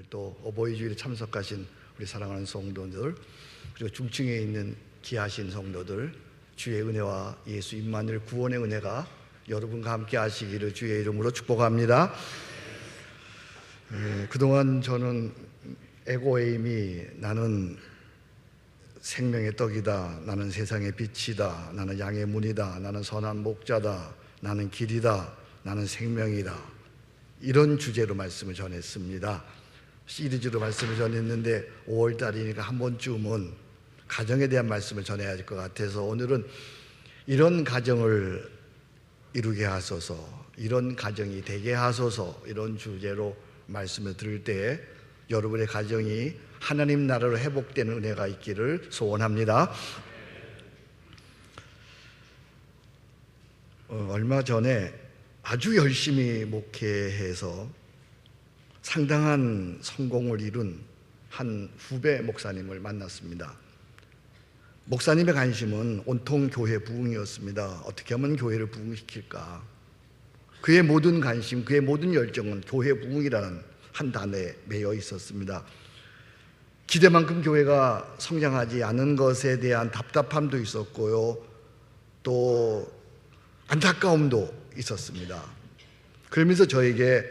오늘 또 어버이 주일에 참석하신 우리 사랑하는 성도들, 그리고 중층에 있는 귀하신 성도들, 주의 은혜와 예수 임마누엘 구원의 은혜가 여러분과 함께 하시기를 주의 이름으로 축복합니다. 그동안 저는 에고에임이 나는 생명의 떡이다, 나는 세상의 빛이다, 나는 양의 문이다, 나는 선한 목자다, 나는 길이다, 나는 생명이다, 이런 주제로 말씀을 전했습니다. 시리즈로 말씀을 전했는데 5월달이니까 한 번쯤은 가정에 대한 말씀을 전해야 할 것 같아서 오늘은 이런 가정을 이루게 하소서, 이런 가정이 되게 하소서, 이런 주제로 말씀을 들을 때에 여러분의 가정이 하나님 나라로 회복되는 은혜가 있기를 소원합니다. 얼마 전에 아주 열심히 목회해서 상당한 성공을 이룬 한 후배 목사님을 만났습니다. 목사님의 관심은 온통 교회 부흥이었습니다. 어떻게 하면 교회를 부흥시킬까? 그의 모든 관심, 그의 모든 열정은 교회 부흥이라는 한 단어에 매여 있었습니다. 기대만큼 교회가 성장하지 않은 것에 대한 답답함도 있었고요, 또 안타까움도 있었습니다. 그러면서 저에게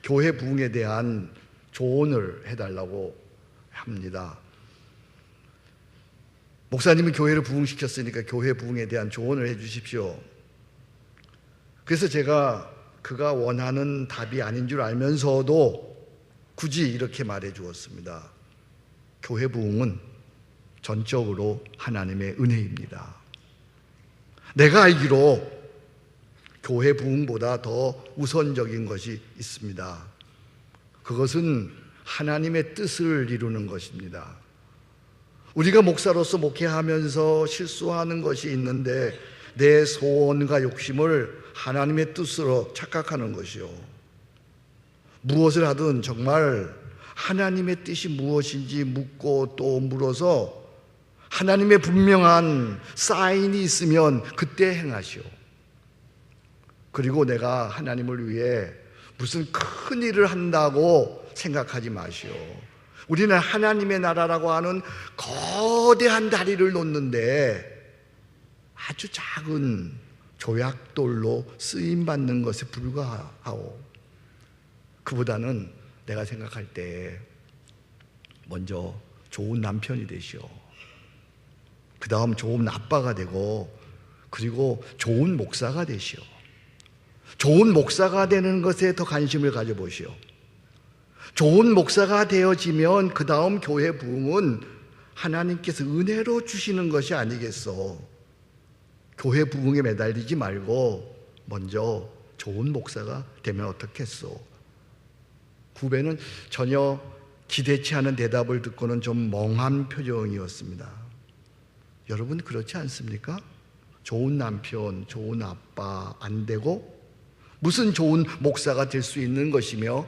교회 부흥에 대한 조언을 해달라고 합니다. 목사님이 교회를 부흥시켰으니까 교회 부흥에 대한 조언을 해 주십시오. 그래서 제가 그가 원하는 답이 아닌 줄 알면서도 굳이 이렇게 말해 주었습니다. 교회 부흥은 전적으로 하나님의 은혜입니다. 내가 알기로 교회 부흥보다 더 우선적인 것이 있습니다. 그것은 하나님의 뜻을 이루는 것입니다. 우리가 목사로서 목회하면서 실수하는 것이 있는데 내 소원과 욕심을 하나님의 뜻으로 착각하는 것이요, 무엇을 하든 정말 하나님의 뜻이 무엇인지 묻고 또 물어서 하나님의 분명한 사인이 있으면 그때 행하시오. 그리고 내가 하나님을 위해 무슨 큰 일을 한다고 생각하지 마시오. 우리는 하나님의 나라라고 하는 거대한 다리를 놓는데 아주 작은 조약돌로 쓰임받는 것에 불과하오. 그보다는 내가 생각할 때 먼저 좋은 남편이 되시오. 그 다음 좋은 아빠가 되고, 그리고 좋은 목사가 되시오. 좋은 목사가 되는 것에 더 관심을 가져보시오. 좋은 목사가 되어지면 그 다음 교회 부흥은 하나님께서 은혜로 주시는 것이 아니겠소. 교회 부흥에 매달리지 말고 먼저 좋은 목사가 되면 어떻겠소. 후배는 전혀 기대치 않은 대답을 듣고는 좀 멍한 표정이었습니다. 여러분 그렇지 않습니까? 좋은 남편, 좋은 아빠 안 되고 무슨 좋은 목사가 될 수 있는 것이며,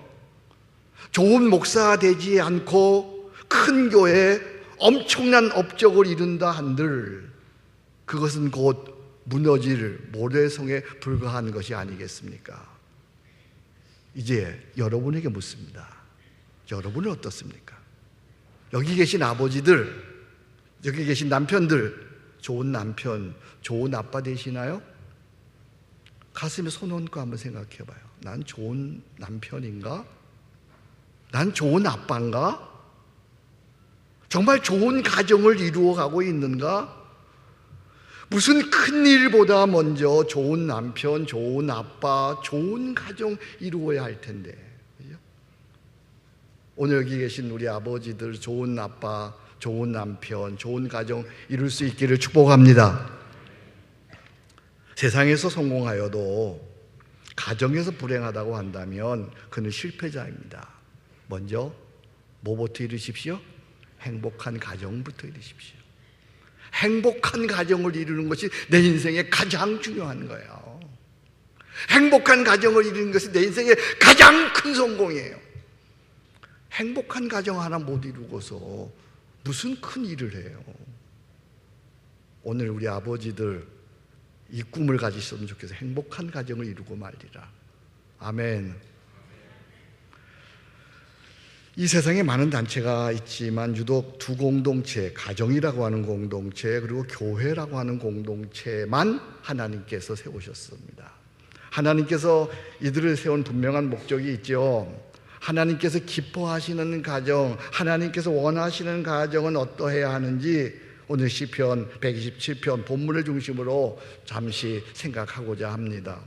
좋은 목사가 되지 않고 큰 교회에 엄청난 업적을 이룬다 한들 그것은 곧 무너질 모래성에 불과한 것이 아니겠습니까? 이제 여러분에게 묻습니다. 여러분은 어떻습니까? 여기 계신 아버지들, 여기 계신 남편들, 좋은 남편, 좋은 아빠 되시나요? 가슴에 손 얹고 한번 생각해 봐요. 난 좋은 남편인가? 난 좋은 아빠인가? 정말 좋은 가정을 이루어가고 있는가? 무슨 큰 일보다 먼저 좋은 남편, 좋은 아빠, 좋은 가정 이루어야 할 텐데, 그죠? 오늘 여기 계신 우리 아버지들 좋은 아빠, 좋은 남편, 좋은 가정 이룰 수 있기를 축복합니다. 세상에서 성공하여도 가정에서 불행하다고 한다면 그는 실패자입니다. 먼저 뭐부터 이루십시오? 행복한 가정부터 이루십시오. 행복한 가정을 이루는 것이 내 인생에 가장 중요한 거예요. 행복한 가정을 이루는 것이 내 인생의 가장 큰 성공이에요. 행복한 가정 하나 못 이루고서 무슨 큰 일을 해요. 오늘 우리 아버지들 이 꿈을 가지셨으면 좋겠어요. 행복한 가정을 이루고 말리라. 아멘. 이 세상에 많은 단체가 있지만 유독 두 공동체, 가정이라고 하는 공동체 그리고 교회라고 하는 공동체만 하나님께서 세우셨습니다. 하나님께서 이들을 세운 분명한 목적이 있죠. 하나님께서 기뻐하시는 가정, 하나님께서 원하시는 가정은 어떠해야 하는지 오늘 시편 127편 본문을 중심으로 잠시 생각하고자 합니다.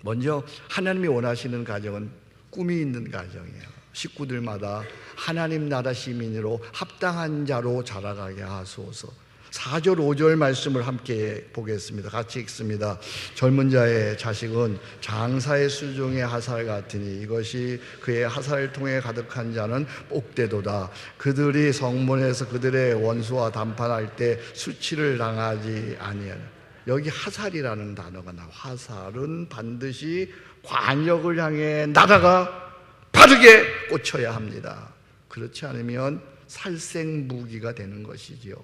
먼저 하나님이 원하시는 가정은 꿈이 있는 가정이에요. 식구들마다 하나님 나라 시민으로 합당한 자로 자라가게 하소서. 4절 5절 말씀을 함께 보겠습니다. 같이 읽습니다. 젊은 자의 자식은 장사의 수종의 하살 같으니 이것이 그의 하살을 통해 가득한 자는 복되도다. 그들이 성문에서 그들의 원수와 담판할 때 수치를 당하지 아니하라. 여기 하살이라는 단어가 나와. 화살은 반드시 관역을 향해 나라가 바르게 꽂혀야 합니다. 그렇지 않으면 살생무기가 되는 것이지요.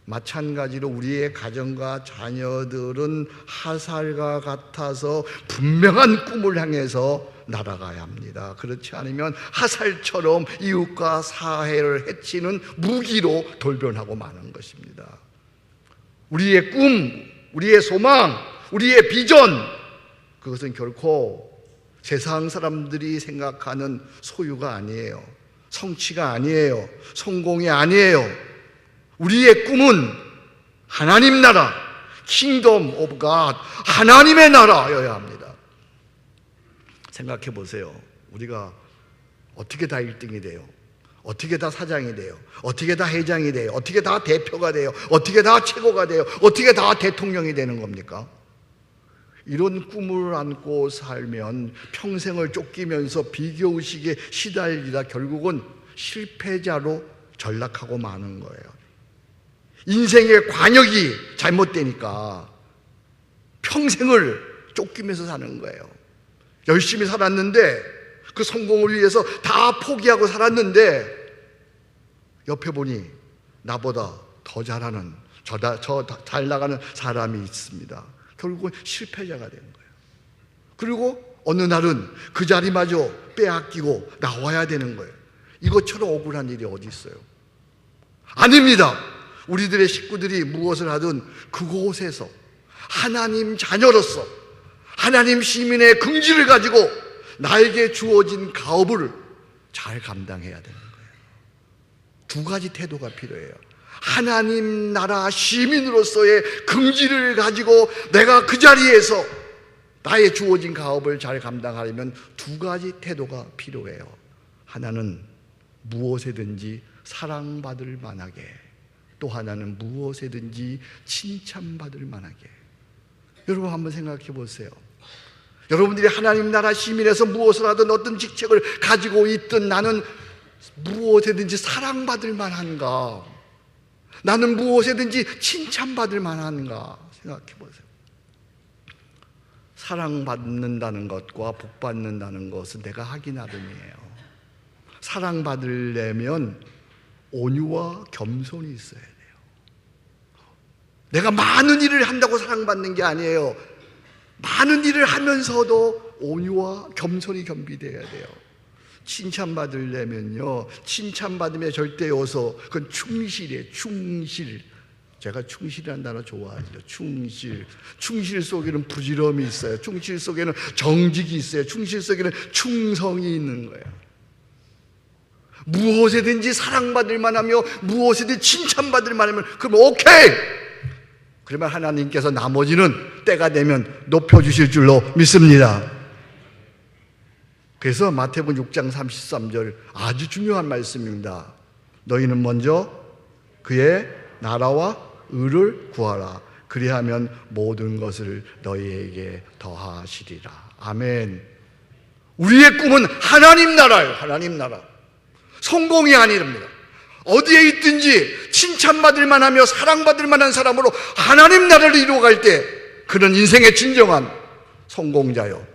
마찬가지로 우리의 가정과 자녀들은 하살과 같아서 분명한 꿈을 향해서 날아가야 합니다. 그렇지 않으면 하살처럼 이웃과 사회를 해치는 무기로 돌변하고 마는 것입니다. 우리의 꿈, 우리의 소망, 우리의 비전, 그것은 결코 세상 사람들이 생각하는 소유가 아니에요. 성취가 아니에요. 성공이 아니에요. 우리의 꿈은 하나님 나라, 킹덤 오브 갓, 하나님의 나라여야 합니다. 생각해 보세요. 우리가 어떻게 다 1등이 돼요? 어떻게 다 사장이 돼요? 어떻게 다 회장이 돼요? 어떻게 다 대표가 돼요? 어떻게 다 최고가 돼요? 어떻게 다 대통령이 되는 겁니까? 이런 꿈을 안고 살면 평생을 쫓기면서 비교의식에 시달리다 결국은 실패자로 전락하고 마는 거예요. 인생의 관역이 잘못되니까 평생을 쫓기면서 사는 거예요. 열심히 살았는데 그 성공을 위해서 다 포기하고 살았는데 옆에 보니 나보다 더 잘하는 저 잘 나가는 사람이 있습니다. 결국은 실패자가 되는 거예요. 그리고 어느 날은 그 자리마저 빼앗기고 나와야 되는 거예요. 이것처럼 억울한 일이 어디 있어요? 아닙니다. 우리들의 식구들이 무엇을 하든 그곳에서 하나님 자녀로서 하나님 시민의 긍지를 가지고 나에게 주어진 가업을 잘 감당해야 되는 거예요. 두 가지 태도가 필요해요. 하나님 나라 시민으로서의 긍지를 가지고 내가 그 자리에서 나의 주어진 가업을 잘 감당하려면 두 가지 태도가 필요해요. 하나는 무엇에든지 사랑받을 만하게, 또 하나는 무엇에든지 칭찬받을 만하게. 여러분 한번 생각해 보세요. 여러분들이 하나님 나라 시민에서 무엇을 하든 어떤 직책을 가지고 있든 나는 무엇에든지 사랑받을 만한가? 나는 무엇에든지 칭찬받을 만한가? 생각해 보세요. 사랑받는다는 것과 복받는다는 것은 내가 하기 나름이에요. 사랑받으려면 온유와 겸손이 있어야 돼요. 내가 많은 일을 한다고 사랑받는 게 아니에요. 많은 일을 하면서도 온유와 겸손이 겸비돼야 돼요. 칭찬받으려면요, 칭찬받으면 절대 여기서 그건 충실이에요. 충실. 제가 충실이라는 단어 좋아하죠. 충실 속에는 부지런함이 있어요. 충실 속에는 정직이 있어요. 충실 속에는 충성이 있는 거예요. 무엇에든지 사랑받을 만하며 무엇에든지 칭찬받을 만하면 그럼 오케이! 그러면 하나님께서 나머지는 때가 되면 높여주실 줄로 믿습니다. 그래서 마태복음 6장 33절 아주 중요한 말씀입니다. 너희는 먼저 그의 나라와 의를 구하라. 그리하면 모든 것을 너희에게 더하시리라. 아멘. 우리의 꿈은 하나님 나라예요. 하나님 나라. 성공이 아니랍니다. 어디에 있든지 칭찬받을 만하며 사랑받을 만한 사람으로 하나님 나라를 이루어갈 때 그런 인생의 진정한 성공자요,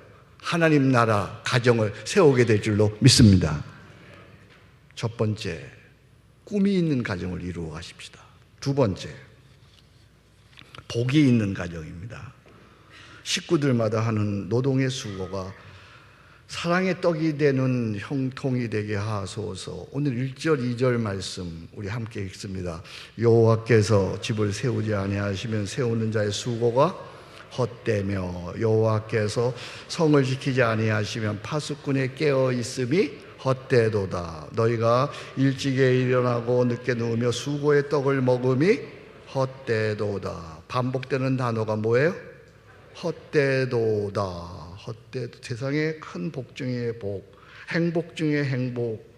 하나님 나라 가정을 세우게 될 줄로 믿습니다. 첫 번째, 꿈이 있는 가정을 이루어 가십시다. 두 번째, 복이 있는 가정입니다. 식구들마다 하는 노동의 수고가 사랑의 떡이 되는 형통이 되게 하소서. 오늘 1절 2절 말씀 우리 함께 읽습니다. 여호와께서 집을 세우지 아니하시면 세우는 자의 수고가 헛되며 여호와께서 성을 지키지 아니하시면 파수꾼의 깨어 있음이 헛되도다. 너희가 일찍에 일어나고 늦게 누우며 수고의 떡을 먹음이 헛되도다. 반복되는 단어가 뭐예요? 헛되도다. 세상의 큰 복 중의 복, 행복 중의 행복.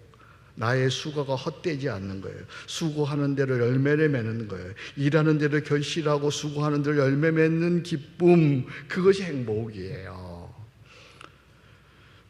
나의 수고가 헛되지 않는 거예요. 수고하는 대로 열매를 맺는 거예요. 일하는 대로 결실하고 수고하는 대로 열매 맺는 기쁨, 그것이 행복이에요.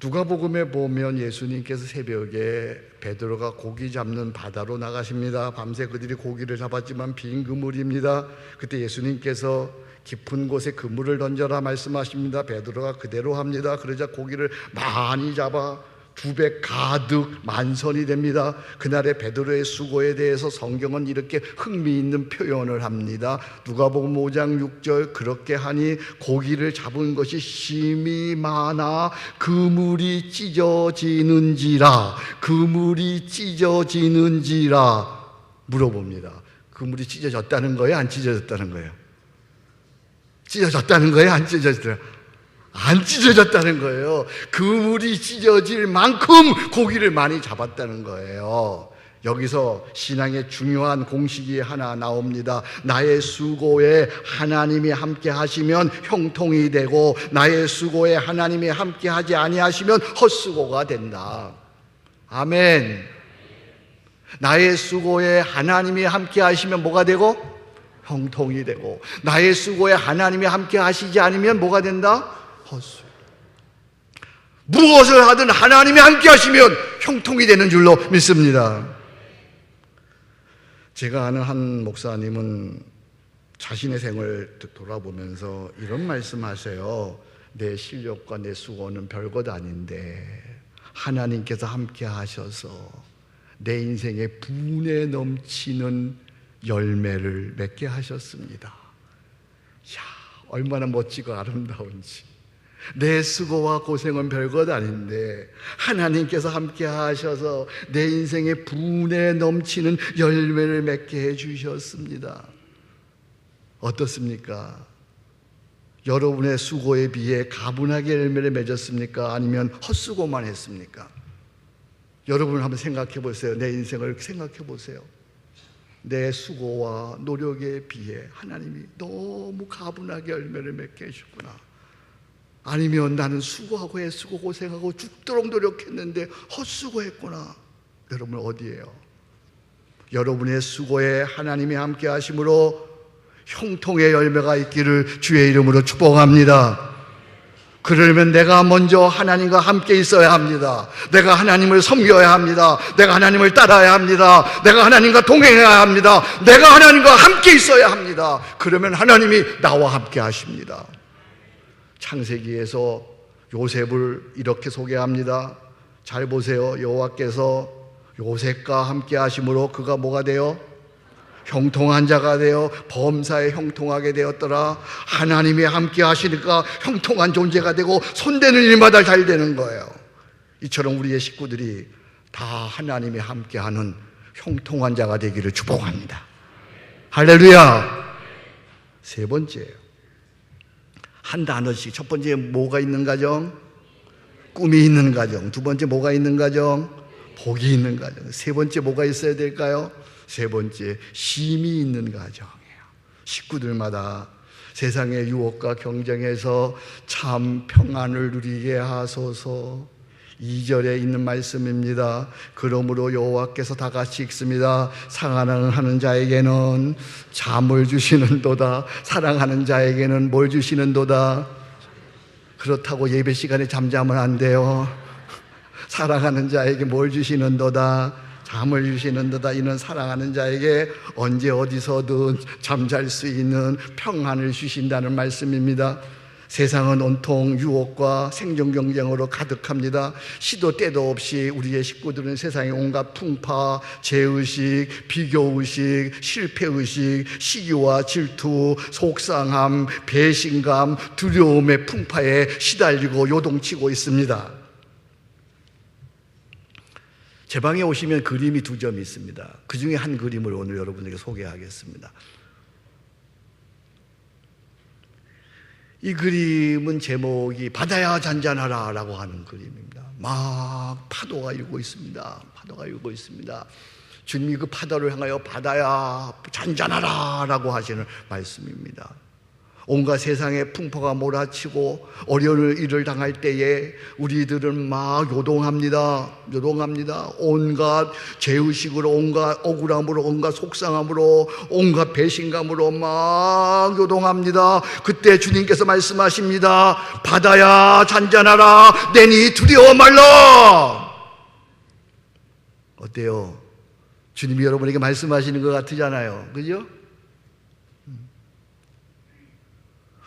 누가복음에 보면 예수님께서 새벽에 베드로가 고기 잡는 바다로 나가십니다. 밤새 그들이 고기를 잡았지만 빈 그물입니다. 그때 예수님께서 깊은 곳에 그물을 던져라 말씀하십니다. 베드로가 그대로 합니다. 그러자 고기를 많이 잡아 2배 가득 만선이 됩니다. 그날의 베드로의 수고에 대해서 성경은 이렇게 흥미있는 표현을 합니다. 누가복음 5장 6절 그렇게 하니 고기를 잡은 것이 심히 많아 그물이 찢어지는지라 물어봅니다. 그물이 찢어졌다는 거예요? 안 찢어졌다는 거예요? 찢어졌다는 거예요? 안 찢어졌다는 거예요? 안 찢어졌다는 거예요. 그물이 찢어질 만큼 고기를 많이 잡았다는 거예요. 여기서 신앙의 중요한 공식이 하나 나옵니다. 나의 수고에 하나님이 함께 하시면 형통이 되고 나의 수고에 하나님이 함께 하지 아니하시면 헛수고가 된다. 아멘. 나의 수고에 하나님이 함께 하시면 뭐가 되고? 형통이 되고 나의 수고에 하나님이 함께 하시지 않으면 뭐가 된다? 헛수. 무엇을 하든 하나님이 함께 하시면 형통이 되는 줄로 믿습니다. 제가 아는 한 목사님은 자신의 생을 돌아보면서 이런 말씀하세요. 내 실력과 내 수고는 별것 아닌데 하나님께서 함께 하셔서 내 인생에 분에 넘치는 열매를 맺게 하셨습니다. 이야, 얼마나 멋지고 아름다운지. 내 수고와 고생은 별것 아닌데 하나님께서 함께 하셔서 내 인생에 분에 넘치는 열매를 맺게 해주셨습니다. 어떻습니까? 여러분의 수고에 비해 가분하게 열매를 맺었습니까? 아니면 헛수고만 했습니까? 여러분 한번 생각해 보세요. 내 인생을 생각해 보세요. 내 수고와 노력에 비해 하나님이 너무 가분하게 열매를 맺게 해주구나. 아니면 나는 수고하고 애쓰고 고생하고 죽도록 노력했는데 헛수고했구나. 여러분 어디예요? 여러분의 수고에 하나님이 함께 하심으로 형통의 열매가 있기를 주의 이름으로 축복합니다. 그러려면 내가 먼저 하나님과 함께 있어야 합니다. 내가 하나님을 섬겨야 합니다. 내가 하나님을 따라야 합니다. 내가 하나님과 동행해야 합니다. 내가 하나님과 함께 있어야 합니다. 그러면 하나님이 나와 함께 하십니다. 창세기에서 요셉을 이렇게 소개합니다. 잘 보세요. 여호와께서 요셉과 함께 하심으로 그가 뭐가 돼요? 형통한 자가 되어 범사에 형통하게 되었더라. 하나님이 함께 하시니까 형통한 존재가 되고 손대는 일마다 잘 되는 거예요. 이처럼 우리의 식구들이 다 하나님이 함께하는 형통한 자가 되기를 축복합니다. 할렐루야. 세 번째예요. 한 단어씩. 첫 번째 뭐가 있는 가정? 꿈이 있는 가정. 두 번째 뭐가 있는 가정? 복이 있는 가정. 세 번째 뭐가 있어야 될까요? 세 번째, 쉼이 있는 가정이에요. 식구들마다 세상의 유혹과 경쟁에서 참 평안을 누리게 하소서. 2절에 있는 말씀입니다. 그러므로 여호와께서 다 같이 읽습니다. 사랑하는 자에게는 잠을 주시는도다. 사랑하는 자에게는 뭘 주시는도다. 그렇다고 예배 시간에 잠자면 안 돼요. 사랑하는 자에게 뭘 주시는도다. 잠을 주시는도다. 이는 사랑하는 자에게 언제 어디서든 잠잘 수 있는 평안을 주신다는 말씀입니다. 세상은 온통 유혹과 생존 경쟁으로 가득합니다. 시도 때도 없이 우리의 식구들은 세상의 온갖 풍파, 죄의식, 비교의식, 실패의식, 시기와 질투, 속상함, 배신감, 두려움의 풍파에 시달리고 요동치고 있습니다. 제 방에 오시면 그림이 2점 있습니다. 그 중에 한 그림을 오늘 여러분에게 소개하겠습니다. 이 그림은 제목이 바다야 잔잔하라 라고 하는 그림입니다. 막 파도가 일고 있습니다. 파도가 일고 있습니다. 주님이 그 파도를 향하여 바다야 잔잔하라 라고 하시는 말씀입니다. 온갖 세상의 풍파가 몰아치고 어려운 일을 당할 때에 우리들은 막 요동합니다. 온갖 죄의식으로, 온갖 억울함으로, 온갖 속상함으로, 온갖 배신감으로 막 요동합니다. 그때 주님께서 말씀하십니다. 바다야 잔잔하라, 내니 두려워 말라. 어때요? 주님이 여러분에게 말씀하시는 것 같으잖아요. 그죠?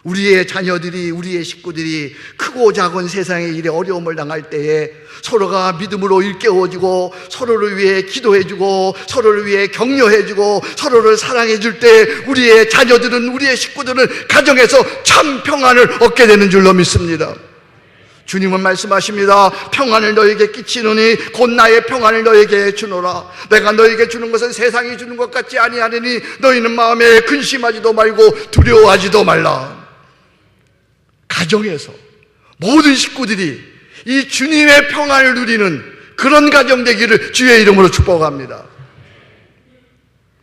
우리의 자녀들이, 우리의 식구들이 크고 작은 세상의 일에 어려움을 당할 때에 서로가 믿음으로 일깨워주고 서로를 위해 기도해주고 서로를 위해 격려해주고 서로를 사랑해줄 때 우리의 자녀들은, 우리의 식구들은 가정에서 참 평안을 얻게 되는 줄로 믿습니다. 주님은 말씀하십니다. 평안을 너에게 끼치노니 곧 나의 평안을 너에게 주노라. 내가 너에게 주는 것은 세상이 주는 것 같지 아니하느니 너희는 마음에 근심하지도 말고 두려워하지도 말라. 가정에서 모든 식구들이 이 주님의 평안을 누리는 그런 가정 되기를 주의 이름으로 축복합니다.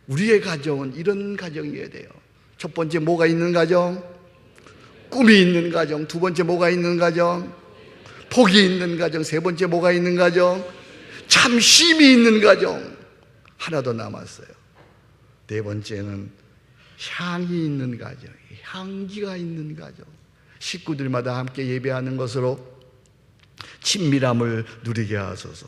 우리의 가정은 이런 가정이어야 돼요. 첫 번째 뭐가 있는 가정? 꿈이 있는 가정. 두 번째 뭐가 있는 가정? 복이 있는 가정. 세 번째 뭐가 있는 가정? 참 쉼이 있는 가정. 하나 더 남았어요. 네 번째는 향이 있는 가정, 향기가 있는 가정. 식구들마다 함께 예배하는 것으로 친밀함을 누리게 하소서.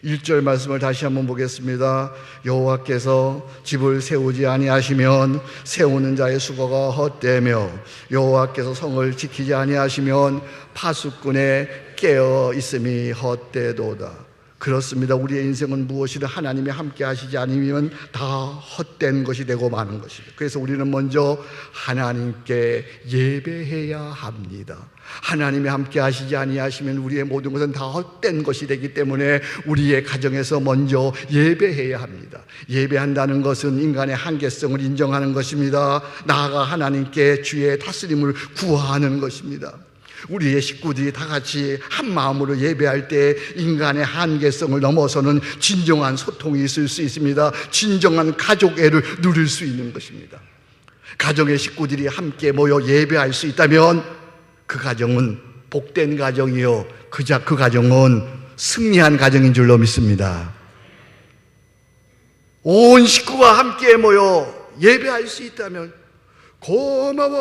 1절 말씀을 다시 한번 보겠습니다. 여호와께서 집을 세우지 아니하시면 세우는 자의 수고가 헛되며 여호와께서 성을 지키지 아니하시면 파수꾼의 깨어 있음이 헛되도다. 그렇습니다. 우리의 인생은 무엇이든 하나님이 함께 하시지 않으면 다 헛된 것이 되고 마는 것입니다. 그래서 우리는 먼저 하나님께 예배해야 합니다. 하나님이 함께 하시지 아니하시면 우리의 모든 것은 다 헛된 것이 되기 때문에 우리의 가정에서 먼저 예배해야 합니다. 예배한다는 것은 인간의 한계성을 인정하는 것입니다. 나아가 하나님께 주의 다스림을 구하는 것입니다. 우리의 식구들이 다 같이 한 마음으로 예배할 때 인간의 한계성을 넘어서는 진정한 소통이 있을 수 있습니다. 진정한 가족애를 누릴 수 있는 것입니다. 가정의 식구들이 함께 모여 예배할 수 있다면 그 가정은 복된 가정이요, 그 가정은 승리한 가정인 줄로 믿습니다. 온 식구가 함께 모여 예배할 수 있다면 고마워라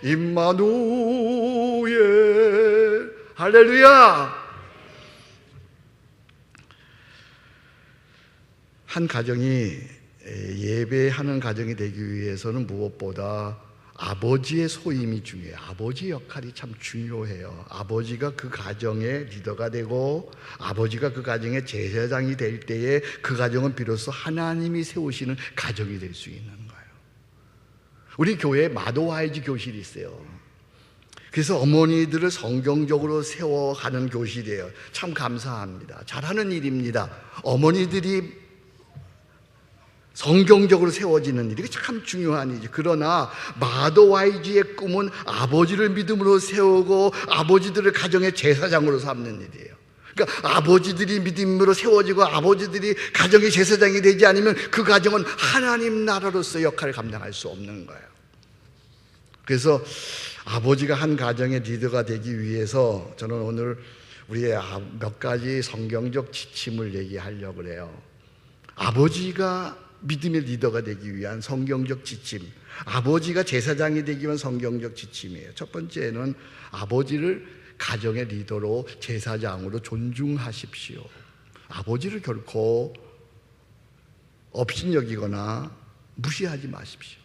임마누엘. 할렐루야. 한 가정이 예배하는 가정이 되기 위해서는 무엇보다 아버지의 소임이 중요해요. 아버지 역할이 참 중요해요. 아버지가 그 가정의 리더가 되고 아버지가 그 가정의 제사장이 될 때에 그 가정은 비로소 하나님이 세우시는 가정이 될 수 있는 거예요. 우리 교회에 마도와이즈 교실이 있어요. 그래서 어머니들을 성경적으로 세워가는 교실이에요. 참 감사합니다. 잘하는 일입니다. 어머니들이 성경적으로 세워지는 일이 참 중요한 일이죠. 그러나 마더와이즈의 꿈은 아버지를 믿음으로 세우고 아버지들을 가정의 제사장으로 삼는 일이에요. 그러니까 아버지들이 믿음으로 세워지고 아버지들이 가정의 제사장이 되지 않으면 그 가정은 하나님 나라로서 역할을 감당할 수 없는 거예요. 그래서 아버지가 한 가정의 리더가 되기 위해서 저는 오늘 우리의 몇 가지 성경적 지침을 얘기하려고 해요. 아버지가 믿음의 리더가 되기 위한 성경적 지침, 아버지가 제사장이 되기 위한 성경적 지침이에요. 첫 번째는 아버지를 가정의 리더로 제사장으로 존중하십시오. 아버지를 결코 업신여기거나 무시하지 마십시오.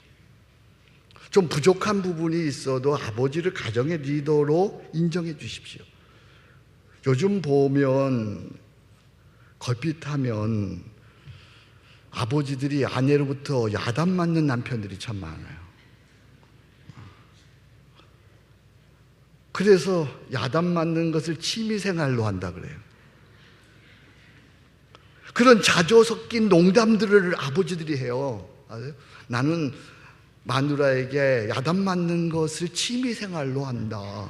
좀 부족한 부분이 있어도 아버지를 가정의 리더로 인정해 주십시오. 요즘 보면 걸핏하면 아버지들이 아내로부터 야단 맞는 남편들이 참 많아요. 그래서 야단 맞는 것을 취미생활로 한다 그래요. 그런 자조 섞인 농담들을 아버지들이 해요. 아세요? 나는 마누라에게 야단 맞는 것을 취미생활로 한다.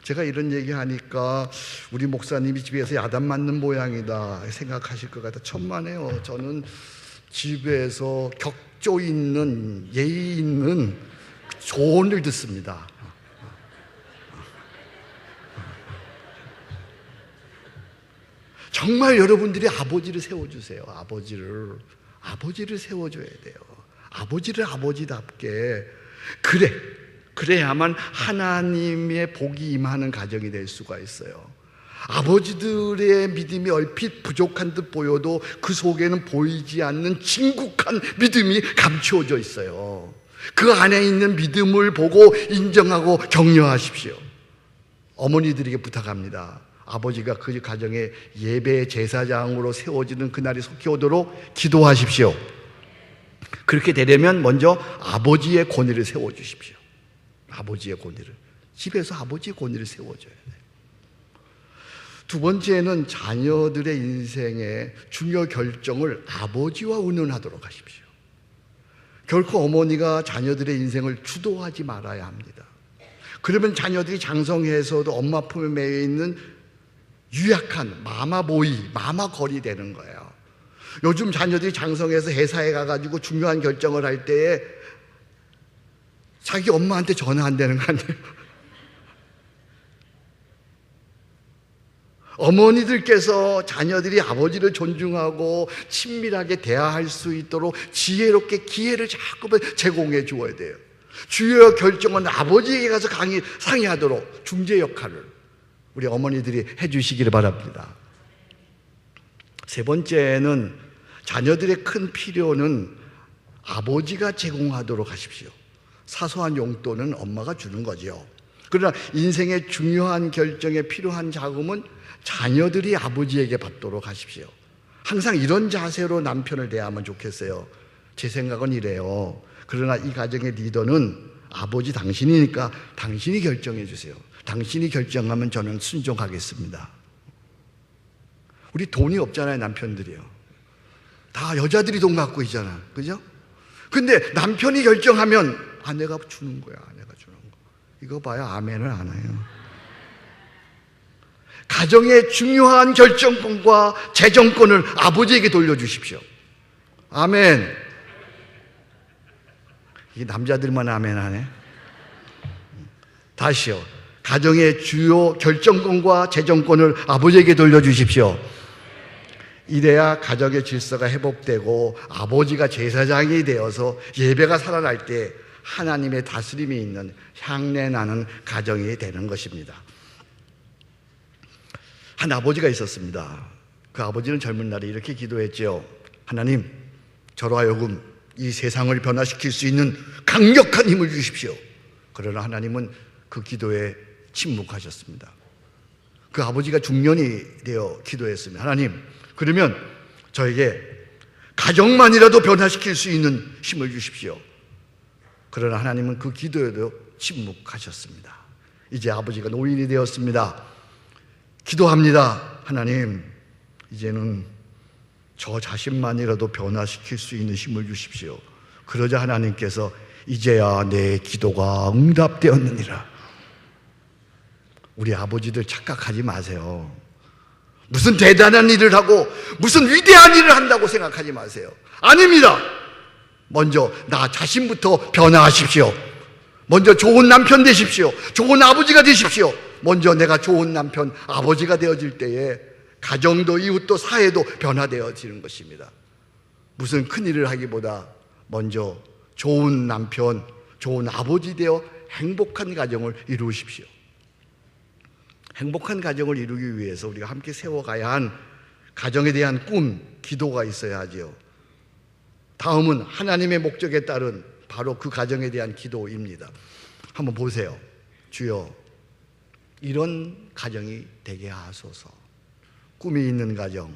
제가 이런 얘기하니까 우리 목사님이 집에서 야단 맞는 모양이다 생각하실 것 같아요. 천만에요. 저는 집에서 격조 있는, 예의 있는 조언을 듣습니다. 정말 여러분들이 아버지를 세워주세요. 아버지를 세워줘야 돼요. 아버지를 아버지답게. 그래야만 하나님의 복이 임하는 가정이 될 수가 있어요. 아버지들의 믿음이 얼핏 부족한 듯 보여도 그 속에는 보이지 않는 진국한 믿음이 감추어져 있어요. 그 안에 있는 믿음을 보고 인정하고 격려하십시오. 어머니들에게 부탁합니다. 아버지가 그 가정에 예배 제사장으로 세워지는 그날이 속히 오도록 기도하십시오. 그렇게 되려면 먼저 아버지의 권위를 세워주십시오. 아버지의 권위를. 집에서 아버지의 권위를 세워줘야 돼요. 두 번째는 자녀들의 인생의 중요 결정을 아버지와 의논하도록 하십시오. 결코 어머니가 자녀들의 인생을 주도하지 말아야 합니다. 그러면 자녀들이 장성해서도 엄마 품에 매여 있는 유약한 마마보이, 마마걸이 되는 거예요. 요즘 자녀들이 장성해서 회사에 가가지고 중요한 결정을 할 때에 자기 엄마한테 전화 안 되는 거 아니에요? 어머니들께서 자녀들이 아버지를 존중하고 친밀하게 대화할 수 있도록 지혜롭게 기회를 자꾸 제공해 주어야 돼요. 주요 결정은 아버지에게 가서 상의하도록 중재 역할을 우리 어머니들이 해주시기를 바랍니다. 세 번째는 자녀들의 큰 필요는 아버지가 제공하도록 하십시오. 사소한 용돈은 엄마가 주는 거죠. 그러나 인생의 중요한 결정에 필요한 자금은 자녀들이 아버지에게 받도록 하십시오. 항상 이런 자세로 남편을 대하면 좋겠어요. 제 생각은 이래요. 그러나 이 가정의 리더는 아버지 당신이니까 당신이 결정해 주세요. 당신이 결정하면 저는 순종하겠습니다. 우리 돈이 없잖아요, 남편들이요. 다 여자들이 돈 갖고 있잖아. 그죠? 근데 남편이 결정하면 아내가 주는 거야. 아내가 주는 거. 이거 봐요. 아멘을 안 해요. 가정의 중요한 결정권과 재정권을 아버지에게 돌려주십시오. 아멘. 이 남자들만 아멘 하네. 다시요. 가정의 주요 결정권과 재정권을 아버지에게 돌려주십시오. 이래야 가정의 질서가 회복되고 아버지가 제사장이 되어서 예배가 살아날 때 하나님의 다스림이 있는 향내나는 가정이 되는 것입니다. 한 아버지가 있었습니다. 그 아버지는 젊은 날에 이렇게 기도했죠. 하나님, 저로 하여금 이 세상을 변화시킬 수 있는 강력한 힘을 주십시오. 그러나 하나님은 그 기도에 침묵하셨습니다. 그 아버지가 중년이 되어 기도했습니다. 하나님, 그러면 저에게 가정만이라도 변화시킬 수 있는 힘을 주십시오. 그러나 하나님은 그 기도에도 침묵하셨습니다. 이제 아버지가 노인이 되었습니다. 기도합니다. 하나님, 이제는 저 자신만이라도 변화시킬 수 있는 힘을 주십시오. 그러자 하나님께서 이제야 내 기도가 응답되었느니라. 우리 아버지들 착각하지 마세요. 무슨 대단한 일을 하고 무슨 위대한 일을 한다고 생각하지 마세요. 아닙니다. 먼저 나 자신부터 변화하십시오. 먼저 좋은 남편 되십시오. 좋은 아버지가 되십시오. 먼저 내가 좋은 남편, 아버지가 되어질 때에 가정도 이웃도 사회도 변화되어지는 것입니다. 무슨 큰일을 하기보다 먼저 좋은 남편, 좋은 아버지 되어 행복한 가정을 이루십시오. 행복한 가정을 이루기 위해서 우리가 함께 세워가야 한 가정에 대한 꿈, 기도가 있어야 하죠. 다음은 하나님의 목적에 따른 바로 그 가정에 대한 기도입니다. 한번 보세요. 주여, 이런 가정이 되게 하소서. 꿈이 있는 가정,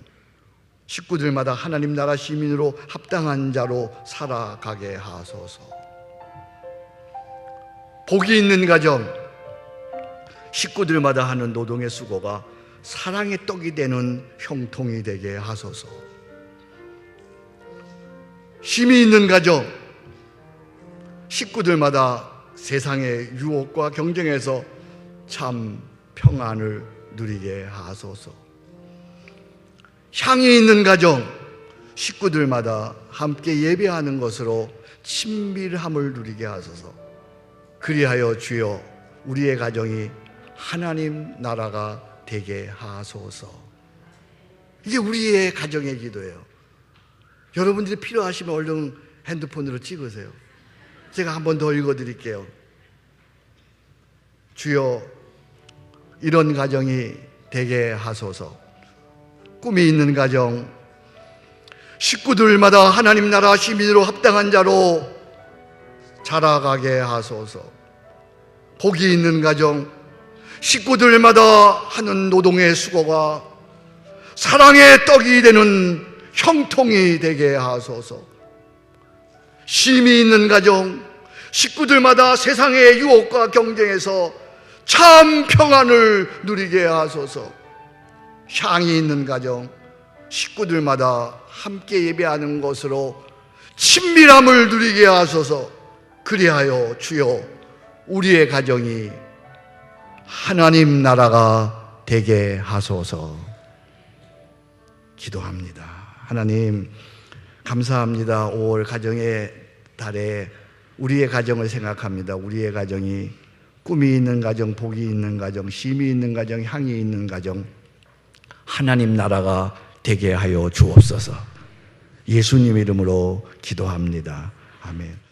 식구들마다 하나님 나라 시민으로 합당한 자로 살아가게 하소서. 복이 있는 가정, 식구들마다 하는 노동의 수고가 사랑의 떡이 되는 형통이 되게 하소서. 힘이 있는 가정, 식구들마다 세상의 유혹과 경쟁에서 참 평안을 누리게 하소서. 향이 있는 가정, 식구들마다 함께 예배하는 것으로 친밀함을 누리게 하소서. 그리하여 주여 우리의 가정이 하나님 나라가 되게 하소서. 이게 우리의 가정의 기도예요. 여러분들이 필요하시면 얼른 핸드폰으로 찍으세요. 제가 한 번 더 읽어드릴게요. 주여 이런 가정이 되게 하소서. 꿈이 있는 가정, 식구들마다 하나님 나라 시민으로 합당한 자로 자라가게 하소서. 복이 있는 가정, 식구들마다 하는 노동의 수고가 사랑의 떡이 되는 형통이 되게 하소서. 힘이 있는 가정, 식구들마다 세상의 유혹과 경쟁에서 참 평안을 누리게 하소서. 향이 있는 가정, 식구들마다 함께 예배하는 것으로 친밀함을 누리게 하소서. 그리하여 주여 우리의 가정이 하나님 나라가 되게 하소서. 기도합니다. 하나님 감사합니다. 5월 가정의 달에 우리의 가정을 생각합니다. 우리의 가정이 꿈이 있는 가정, 복이 있는 가정, 힘이 있는 가정, 향이 있는 가정, 하나님 나라가 되게 하여 주옵소서. 예수님 이름으로 기도합니다. 아멘.